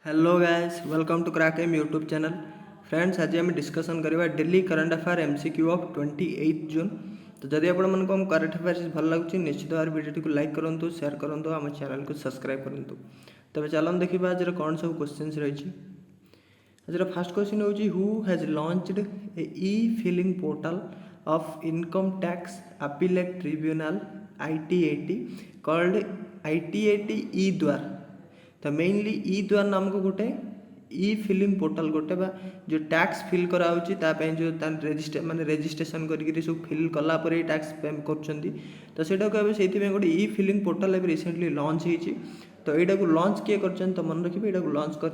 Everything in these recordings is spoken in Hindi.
Hello guys, welcome to crack M YouTube channel. Friends, आज आम डिस्कसन करवा daily current affair MCQ of 28 June. तो जदि आपण मानक हम करंट अफेयर भल लगुच निश्चित भाव वीडियो को लाइक करूँ, शेयर करूँ, आम चैनल को सब्सक्राइब करूँ। तबे चलन देखा आज कौन सब क्वेश्चन रही। आज फास्ट क्वेश्चन हूँ who has launched A E filling portal of income tax appellate tribunal ITAT called ITAT ई द्वार। तो मेनली ई द्वार नामक गोटे ई फिलिंग पोर्टल गोटे बा जो टैक्स फिल कराऊँगी जो माने रेजिस्ट्रेशन करके सब फिल कलापर ही टैक्स पे कर तो सेटा से गोटे ई फिलिंग पोर्टल ए रिसेंटली लॉन्च होती। तो यहाँ को लॉन्च किए कर तो मन रखिए, यहाँ को लॉन्च कर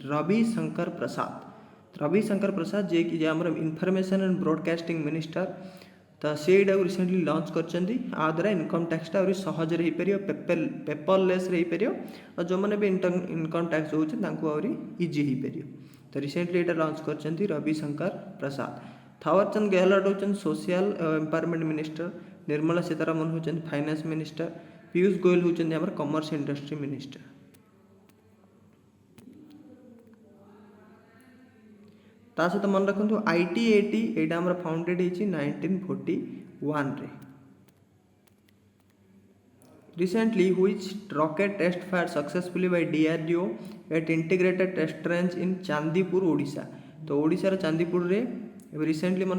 रविशंकर प्रसाद। रविशंकर प्रसाद जे कि आम इनफॉरमेशन एंड ब्रॉडकास्टिंग मिनिस्टर। तो सी यहाँ को रिसेंटली लॉन्च कर द्वारा इनकम टैक्सटा और सहज हो पार, पेपरलेस हो पार और जो मैंने भी इनकम टैक्स होती इजी हो पार। तो रिसेंटली यहाँ लॉन्च कर रविशंकर प्रसाद। थावरचंद गहलोत होती social empowerment minister, Nirmala Sitharaman होती फाइनेंस मिनिस्टर, पीयूष गोयल होती आम कॉमर्स इंडस्ट्री मिनिस्टर। ता सहित मन रखु ITAT यहाँ आम फाउंडेड होती 1941 रे। Recently, which rocket test fired successfully by DRDO at integrated test range in Chandipur Odisha. तो ओडिशार चांदीपुर रे रिसेंटली मन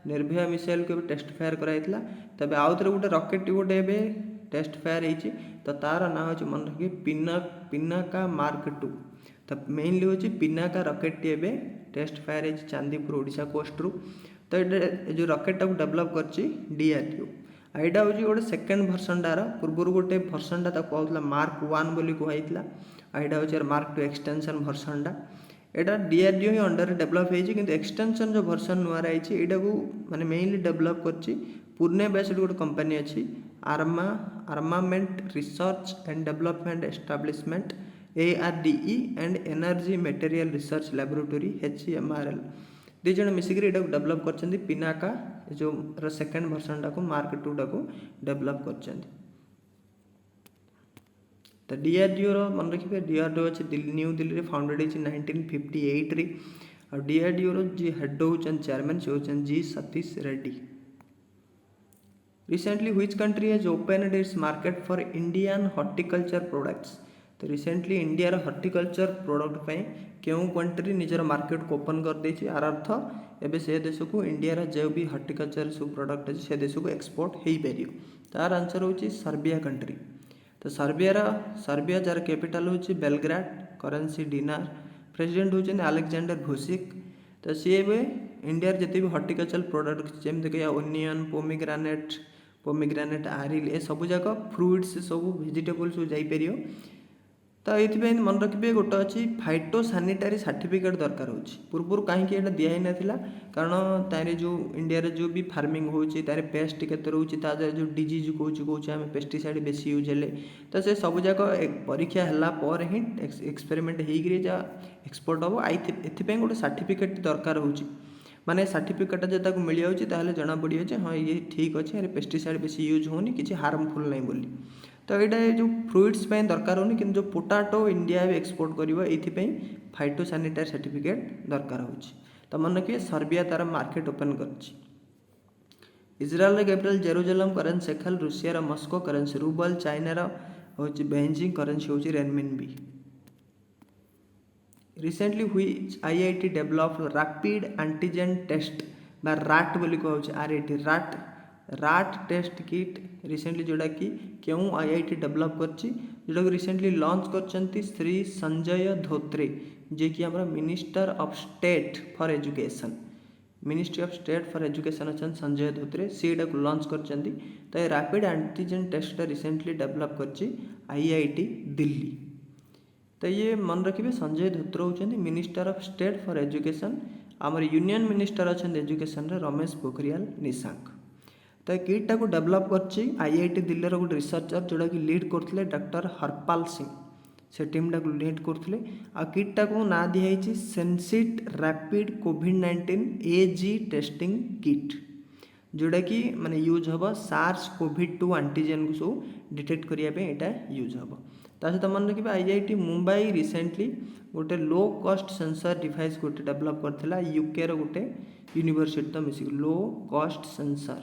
निर्भया मिसाइल को टेस्ट फायर कराइला। तबे आउ थे गोटे रॉकेट गोटे टेस्ट फायर होती। तो तार ना हो मन रखिए पिनाका मार्क 2। तो मेनली हूँ पिनाका रॉकेट टी टेस्ट फायर हो चांदीपुर ओडिशा कोस्ट रु। तो ये जो रॉकेट को डेवलप कर DRDO। यहाँ हूँ गोटे सेकेंड भर्सन टार पूर्व गोटे भर्सन टा कहला मार्क 1 बोली कहला। यहाँ हूँ मार्क 2 एक्सटेंशन भर्सनटा। यहाँ DRDO ही अंडर डेवलप होती कि एक्सटेंशन जो भर्सन नुआ रही यहाँ को माने मेनली डेवलप कर पुणे बेस्ड गोटे कंपनी अच्छी armament research and development establishment ARDE and energy material research laboratory HMRL। दी जन मिसिक डेवलप कर पिनाका जो सेकेंड भर्सन टाक मार्क 2 टाक डेवलप कर। तो DRDO मन रखिए DRDO अच्छे न्यू दिल्ली फाउंडेड होती 1958 रे। और DRDO जी हेड होती चेयरमैन से होती G Satish Reddy. Recently which country has opened its market for Indian horticulture products. तो रिसेंटली इंडिया हॉर्टिकल्चर प्रोडक्ट पे क्यों कंट्री निजर मार्केट को ओपन कर देछि। आर अर्थ एबे से देश को इंडिया जो भी हॉर्टिकल्चर सब प्रोडक्ट अच्छे से देश को एक्सपोर्ट हो पार। तार आंसर होची सर्बिया कंट्री। तो सर्बिया जार कैपिटल होची बेलग्राड, करेंसी डिनार, प्रेसिडेंट होची अलेक्जेंडर भुसिक। तो सी इंडिया जिते भी हॉर्टिकल्चर प्रोडक्ट जमीक ओनियन, पोमिग्रानेट आरिल ए सब जाक फ्रुट्स सब भेजिटेबल्स जापर। तो ये मन रखिए गोटे अच्छी फाइटो सानिटारी सर्टिफिकेट दरकार हो पूर्व कहीं दिया ही नाला। कारण तार जो इंडिया जो भी फार्मिंग होची तार पेस्ट केते रोची जो डिजीज कौच आम पेस्टिसाइड बेसी यूज हेले तो से सब जाक परीक्षा है पर ही एक्सपेरिमेंट होकर जा एक्सपोर्ट हम। एपाई गोटे सर्टिफिकेट दरकार हो माने सर्टिफिकेट जो मिल जाए जना पड़े हाँ ये ठीक अच्छे पेस्टिसाइड बेसी यूज होनी किसी हार्मफुल नहीं बोली। तो यहाँ जो फ्रुट्स दरकार होनी कि जो पोटाटो इंडिया एक्सपोर्ट कर फाइटो सानिटारी सर्टिफिकेट दरकार हो। तो मन रखिए सर्बिया तार मार्केट ओपन कर। Israel capital Jerusalem currency shekel, Russia Moscow currency rouble, चाइनार हूँ बेजिंग करेंसी हूँ renminbi. Recently which IIT developed rapid antigen test बा RAT बोली कहूँ RAT टेस्ट किट रिसेंटली जोड़ा कि क्यों IIT डेवलप कर रिसेंटली लॉन्च कर श्री संजय धोत्रे जे कि हमारा minister of state for education, ministry of state for education अच्छा संजय धोत्रे सी को लॉन्च कर। तो ये rapid antigen test recently develop कर IIT दिल्ली। तो ये मन रखिए संजय धोत्रे होती minister of state for education. आमर यूनियन मिनिस्टर अच्छा एजुकेशन रमेश पोखरियाल निशांक। तो किटा को डेवलप कर IIT दिल्ली गोटे रिसर्चर जोड़ा कि लीड करते डॉक्टर हरपाल सिंह से टीमटा को लीड करते। आ किटा को ना दिखाई सेंसिट रैपिड कोविड-19 AG टेस्टिंग किट जोड़ा कि माने यूज हम SARS-CoV-2 एंटीजन को सब डिटेक्ट करने यूज हम। ता सहित मन रखिए आईआईटी मुंबई रिसेंटली गोटे लो कॉस्ट सेंसर डिवाइस गोटे डेवलप करथिला यूके रो गोटे यूनिवर्सिटी तो मिसिक लो कॉस्ट सेंसर।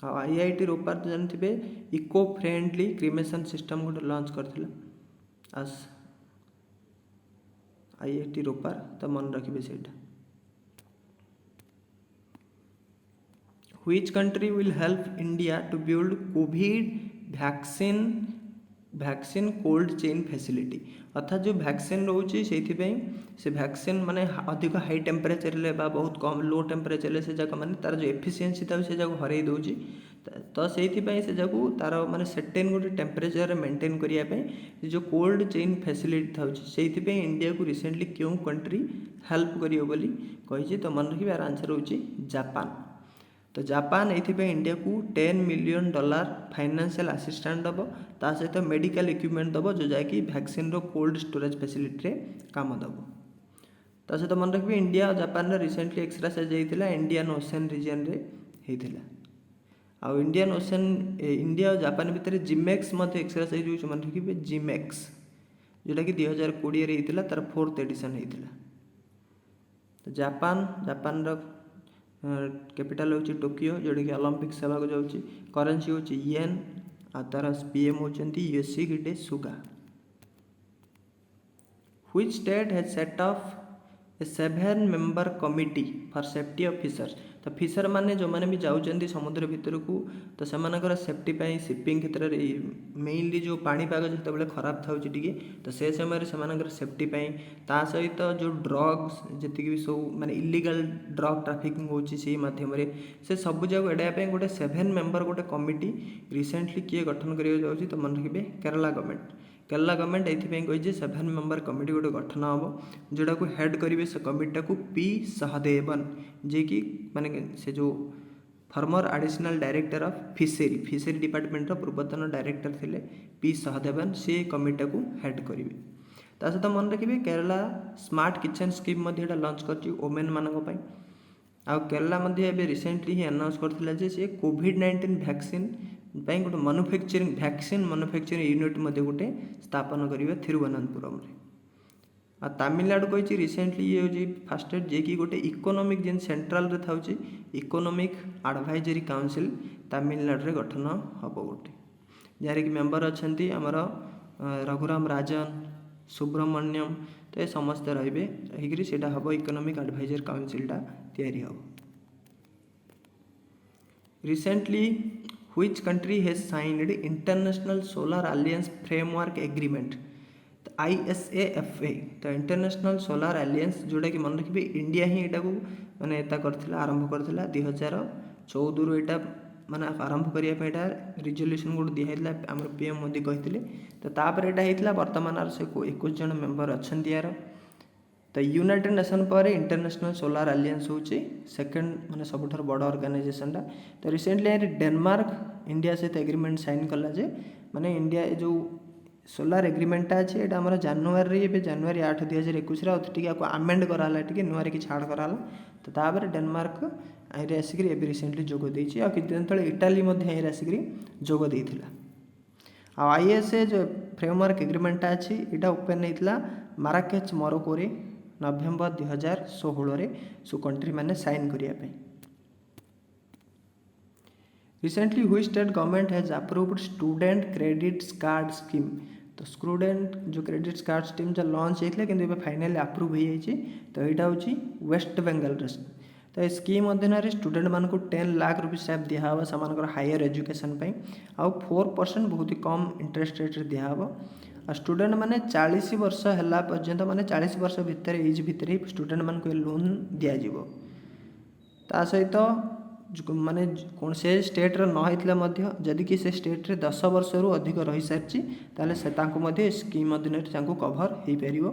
आईआईटी रोपार तो जानते इको फ्रेंडली क्रिमेशन सिस्टम गोटे लॉन्च करथिला आस आईआईटी रोपार तो मन रखिए सेटा। Which country will help India to build COVID vaccine cold chain facility? अर्थात जो वैक्सीन रोचे से वैक्सीन माने अधिक हाई टेम्परेचर ले बा बहुत कम लो टेम्परेचर से जाक माने तार जो एफिशिएंसी था से जाक हरई दउची तो से जाकू तार माने सर्टेन गोटे टेम्परेचर मेंटेन करने जो कोल्ड चेन फैसिलिटी था से इंडिया को रिसेंटली क्यों कंट्री हेल्प करियो बोली कही तो मन रखिए यार आंसर होची जापान। तो जापान ये इंडिया को $10 मिलियन फाइनेंशियल असिस्टेंट दब ता सहित मेडिकल इक्विपमेंट दब जो जैकि वैक्सीन रो कोल्ड स्टोरेज फैसिलिटी काम दब। ता सहित मन रखिए इंडिया और जापान रिसेंटली एक्सरसाइज होता इंडियन ओशन रीजन रे होता आउ इंडियन ओशन इंडिया और जापान भितर जिमेक्स एक्सरसाइज हो मन रखिए जिमेक्स जोटा कि 2020 होता तार 4th एडिशन होता। तो जापान कैपिटल होची टोकियो जोटा कि ओलंपिक सेवा को जाऊँगी करेन्सी होची येन आ तार पीएम होचंती Yoshihide Suga. Which state has set off a 7-member committee for safety of fishers? तो फिशर माने जो माने भी जाऊँच समुद्र भितर को तो से सेफ्टी पाई शिपिंग क्षेत्र में मेनली जो पाणीपाग जो खराब था तो से समय से सेफ्टी पाई ता सहित जो ड्रग्स जी भी सब माने इलीगल ड्रग ट्राफिकिंग होची माध्यम से सब जगह एड़ाई गोटे 7 मेंबर गोटे कमिटी रिसेंटली किए गठन कर तो मन रखिए केरला गवर्नमेंट ये कही 7 मेंबर कमिटी गोटे गठन हम जोटा को हेड करेंगे से कमिटी को पी सहदेवन जे कि माने से जो farmer additional director of fishery department पूर्वतन डायरेक्टर थिले पी सहदेवन से कमिटी को हेड करेंगे। ता सहित मन रखिए Kerala smart kitchen scheme launch कर वोमेन मानक आउ केरला रिसेंटली ही अनाउंस करथिला जे से कोविड-19 वैक्सीन गोटे मैन्युफैक्चरिंग वैक्सीन मैन्युफैक्चरिंग यूनिट गोटे स्थापन करेंगे थिरुवनंतपुरम रे। आ तमिलनाडु कही रिसेंटली ये हूँ फास्टेड जे कि गोटे इकोनॉमिक जेन सेंट्रल रे था इकोनॉमिक एडवाइजरी काउंसिल तमिलनाडु रे गठन हम गोटे जहाँ कि मेंबर अच्छा आमर रघुराम राजन सुब्रमण्यम तो ये समस्ते रही से हम इकोनॉमिक एडवाइजरी काउंसिल तैयारी हम। Recently Which country has signed International Solar Alliance Framework Agreement? तो ISAFA तो इंटरनेशनल सोलार एलियंस जोटा कि मन रखिए इंडिया ही यहाँ को माने आरंभ करथिला 2014 यहाँ माने आरंभ करने रिजोल्यूशन गोटे दिखाई आम पीएम मोदी कहते तो तापर यहाँ बर्तमान से 21 जन मेंबर अच्छा यार। तो यूनाइटेड नेशन पर इंटरनेशनल सोलार एलियंस हूँ सेकेंड माने सबुठार बड़ ऑर्गेनाइजेशन टा। तो रिसेंटली डेनमार्क इंडिया सहित एग्रीमेंट साइन कला जे माने इंडिया जो सोलार एग्रीमेंटा अच्छे यहाँ आम जनवरी 8 2021 आपको आमेंड कराला नुआरे कि छाड़ कराला तो तापर डेनमार्क ये आसिक रिसेंटली जोग देछि आ किछि दिन तले इटाली ये आसिक जोग देइथिला। आ आईएसए जो फ्रेमवर्क एग्रीमेंटा अच्छी यहाँ ओपेन होता माराकेच मोरक्को रे नवेम्बर 2016 सो कंट्री मैंने साइन करने। रिसेंटली हुई state government has approved student credit card scheme तो स्टूडेंट जो क्रेडिट कार्ड स्कीम जो लॉन्च होता है कि फाइनाली अप्रूव हो जाए तो यहाँ हूँ वेस्ट बेंगल तो ये स्कीम अधीन स्टूडेंट मानक 10 लाख रुपीस टाइप दिहब से हायर एजुकेशन आउ 4% बहुत ही कम इंटरेस्ट रेट दिहब आ स्टूडेंट माने 40 वर्ष है पर्यंत माने 40 वर्ष भितर एज भितर ही स्टूडेंट मानक लोन दिज्व ता सहित माने कौन से स्टेट रे न होइतला जदि कि से स्टेट रे 10 वर्ष रु अधिक रही सारी ताले से तांको मध्ये स्कीम अधीन कभर हो पारिबो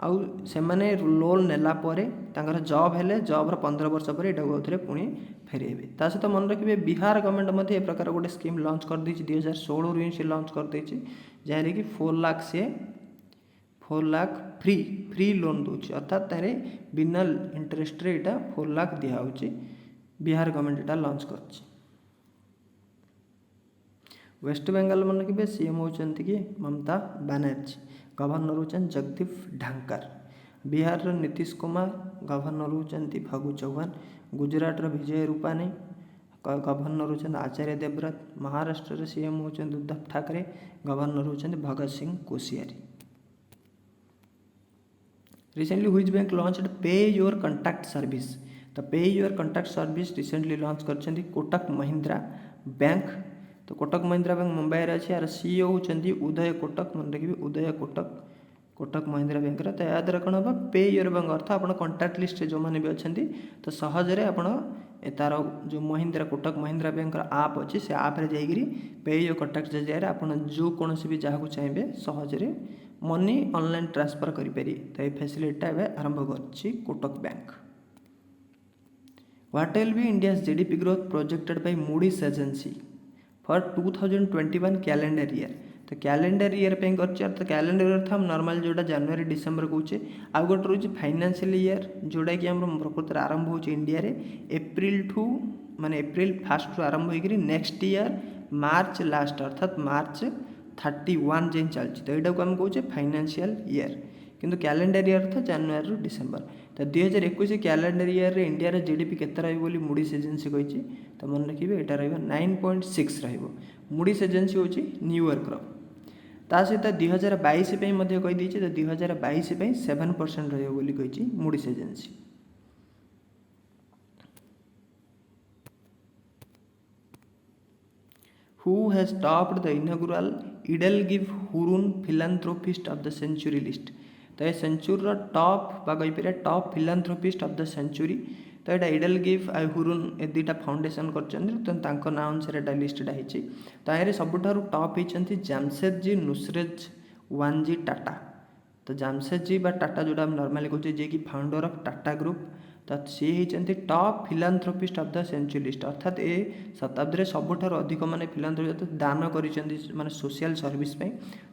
आउ से माने लोन नेला परे तांकर जॉब हेले जॉब रो 15 वर्ष पर एटा गोथरे पुणी फेरेबे। ता सहित मन रखिए बिहार गवर्नमेंट मध्ये ए प्रकार गोटे स्कीम लॉन्च कर दी 2016 रु से लॉन्च कर देछि जहाँ कि 4 लाख फ्री लोन दूसरी अर्थात तारे बिना इंटरेस्ट रे एटा 4 लाख दिया होछि बिहार गवर्नमेंट एटा लॉन्च करछि। वेस्ट बेंगल मन रखिए सीएम होती कि ममता बनर्जी, गवर्नर होती जगदीप ढांकर। बिहार नीतीश कुमार, गवर्नर होती फागु चौहान। गुजरात विजय रूपानी, गवर्नर होती आचार्य देवव्रत। महाराष्ट्र सीएम होती उद्धव ठाकरे, गवर्नर होती Bhagat Singh Koshyari. Recently which bank launched pay your contact service. तो pay your contact service recently launch कर कोटक महिंद्रा बैंक। तो कोटक महिंद्रा बैंक मुंबई अच्छी, यार सीईओ होती उदय कोटक। मन रखिए उदय कोटक, कोटक महिंद्रा बैंक। तो या द्वारा कौन हम पे योर बैंक अर्थ आप कंटाक्ट लिस्ट जो मैंने भी अच्छा तो सहजरे आप तार जो महिंद्रा कोटक महिंद्रा बैंक आप अच्छी से आप्रे जाकि पे योर कंटाक्ट जरिए आप जो कौन भी जहाँ चाहिए सहजरे मनी ऑनलाइन ट्रांसफर करें। तो ये फैसिलिटी एवं आरंभ कर Kotak bank. What will be India's GDP growth projected by Moody's agency for 2021 calendar year. तो कैलेंडर ईयर पे तो कैलेंडर ईयर था नॉर्मल जोड़ा जनवरी डिसेम्बर कौचे। आउ गोटे रोचे फाइनेंशियल ईयर जोड़ा कि आम प्रकृत आरंभ हो इंडिया रे एप्रिल टू माने एप्रिल 1 टू आरंभ होकर नेक्स्ट ईयर मार्च लास्ट अर्थात मार्च 31 जाए चलती। तो यहाँ को आम कहे फाइनेंशियल ईयर, किंतु कैलेंडर ईयर था जनवरी रू डिसेम्बर। तो 2021 कैलेंडर ईयर रे इंडिया रे जीडीपी केते रहइबो बोली मूडीज एजेंसी कहिछि। तो मन रखिबे एटा रहइबो 9.6 रहइबो। मूडीज एजेंसी होछि न्यूयॉर्क रो। ता सहित 2022 पे मध्य कहि दैछि। तो 2022 पे 7% रहइबो बोली कहिछि Moody's agency. Who has topped the inaugural Edelgive Hurun Philanthropist of the Century list। तो ये सेंचुरी टॉप कहीपर top philanthropist of the century. तो यहाँ एडेलगिव आ हुरुन ए दुईटा फाउंडेशन कर ना अनुसार लिस्टा होती। तो यहाँ सबुठार टॉप होती जामशेदजी नुसरत वानजी टाटा। तो जामशेदजी बा टाटा जोड़ा नॉर्मली कहते जी कि फाउंडर ऑफ टाटा ग्रुप। तो सी होती top philanthropist of the century list अर्थात ए शताब्दी सबुठार अधिक माने फिलांथ्रोपी दान कर माने सोशल सर्विस पे।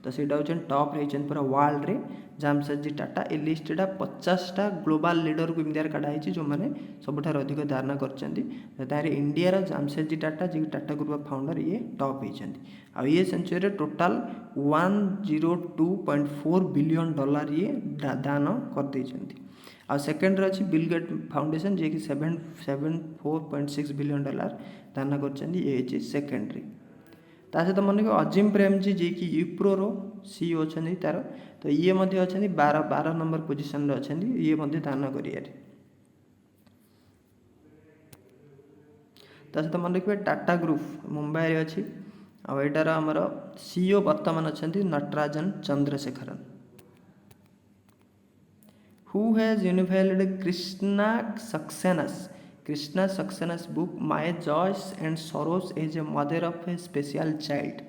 तो सीटा होती टॉप रही पूरा वर्ल्ड रे जामशेदजी टाटा। ए लिस्टा 50टा ग्लोबल लीडर को इंडिया कढ़ाई जो मैंने सबुठार अधिक दान कर। India Jamsetji Tata ji Tata group of founder ये टॉप होती। आ ये सेंचुरी टोटाल 102.4 बिलियन डॉलर ये दान कर। आ सेकेंड अच्छी बिल गेट फाउंडेशन जी कि 74.6 बिलियन डॉलर दान कर सेकेंडरी। ता सहित मन को अजिम प्रेमजी जी कि यूप्रोर सीईओ अच्छा तार। तो ये अच्छा 12 नंबर पोजिशन अच्छा ये दान कर। सहित मन रखिए टाटा ग्रुप मुंबई अच्छी। आटार आमर सीईओ बर्तमान अच्छा Natarajan Chandrasekaran. Who has unveiled Krishna Saxena's book My Joys and Sorrows as a Mother of a Special Child।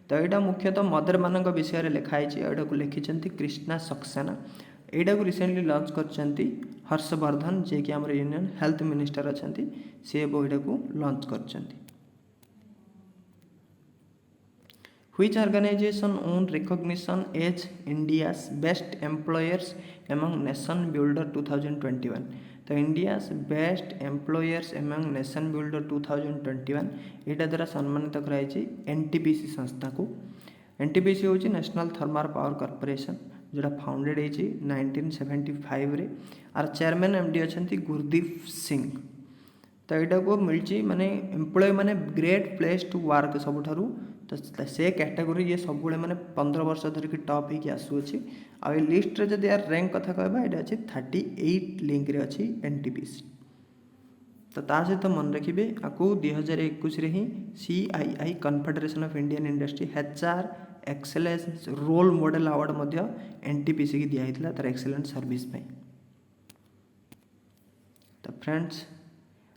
तो यहाँ मुख्यतः मदर मान विषय में लिखाई यहाँ को लिखिं कृष्णा सक्सेना। यहाँ को रिसेंटली लॉन्च कर हर्षवर्धन जे कि आम यूनियन हेल्थ मिनिस्टर अच्छा सी यहाँ को लॉन्च कर। Which organization won recognition as India's best employers among nation builder 2021। तो India's best employers among nation builder 2021 यहाँ द्वारा सम्मानित कराई एनटीपीसी संस्था को। एनटीपीसी हूँ नेशनल थर्मल पावर कॉर्पोरेशन जोड़ा फाउंडेड होती 1975 रे। आर चेयरमैन एमडी अच्छा गुरदीप सिंह। तो यहाँ को मिली माने एम्प्लॉय माने ग्रेट प्लेस टू वर्क सबुठारु। तो से कैटेगोरी ये सब माने 15 वर्ष धरिक टॉप होगी आसूँ। आ लिस्ट रे जदि यार रैंक कथा कहबा ये अच्छी 38 लिंक रे अच्छी एनटीपीसी। तो ता सहित मन रखिए आपको 2021 ही CII confederation of Indian industry HR excellence role model award NTPC की दिखाई तार एक्सेलेंट सर्विस पे। तो फ्रेंड्स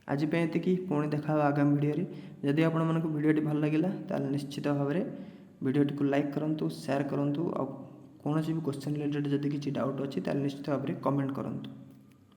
आज ये पुणी देखा आगामी वीडियो। जदि आपण मानक वीडियोटी भल लगिला ताल निश्चित भाव में वीडियोटी को लाइक करूँ शेयर करूँ। कौन भी क्वेश्चन रिलेटेड जदि किसी डाउट अच्छी निश्चित भाव में कमेंट करूँ।